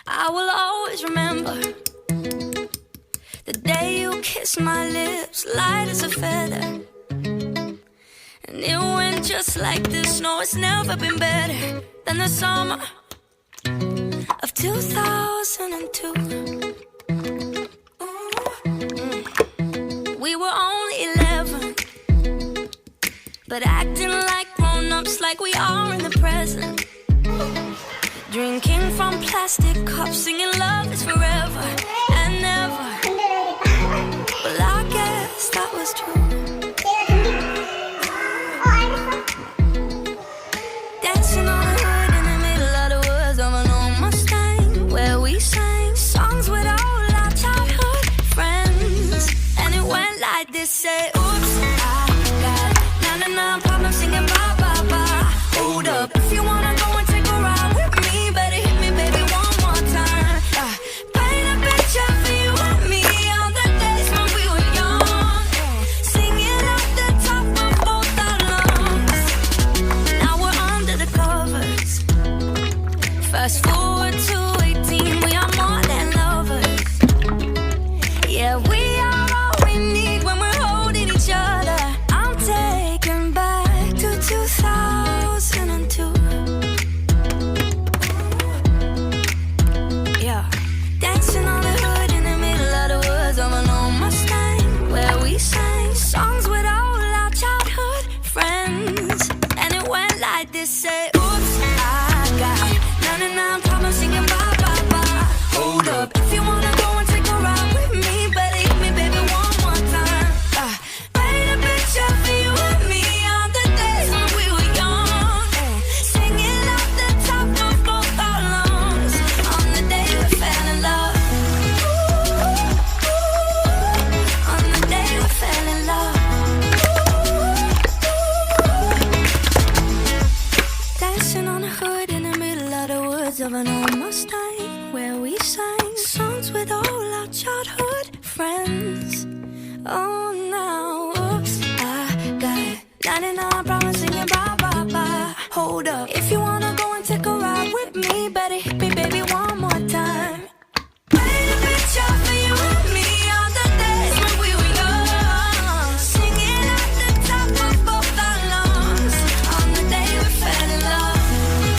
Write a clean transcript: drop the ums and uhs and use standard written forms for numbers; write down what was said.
I will always remember the day you kissed my lips, light as a feather. And it went just like this. No, it's never been better than the summer of 2002. We were only 11, but acting like grown-ups, like we are in the present. Drinking from plastic cups, singing love is forever and never. Well, I guess that was true. Dancing on the hood in the middle of the woods of an old Mustang, where we sang songs with all our childhood friends. And it went like this, say, oops, I got 99 problems singing bye, bye, bye. Hold up, if you wanna go and take a ride with me, better hit me, baby, one more time. Paint a picture for you and me on the days when we were young, singing at the top of both our lungs. Now we're under the covers. Fast forward to 18, we are more than lovers. Yeah, we are all we need when we're holding each other. I'm taken back to 2002. Yeah, dancing on the hood in the middle of the woods of an old Mustang, where we sang songs with all our childhood friends. And it went like this, say, oops, I got 99 problems singing bye, bye, bye. Hold up, if you wanna go and take a ride with me, better hit me, baby, one more time. Paint a picture for you and me on the days when we were young, singing at the top of both our lungs on the day we fell in love. On the day we fell in love. Dancing on the hood in the middle of the woods of an old Mustang, where we sang songs with all our childhood friends. Oh, now, oops, I got 99 problems singing bye, bye, bye. Hold up, if you wanna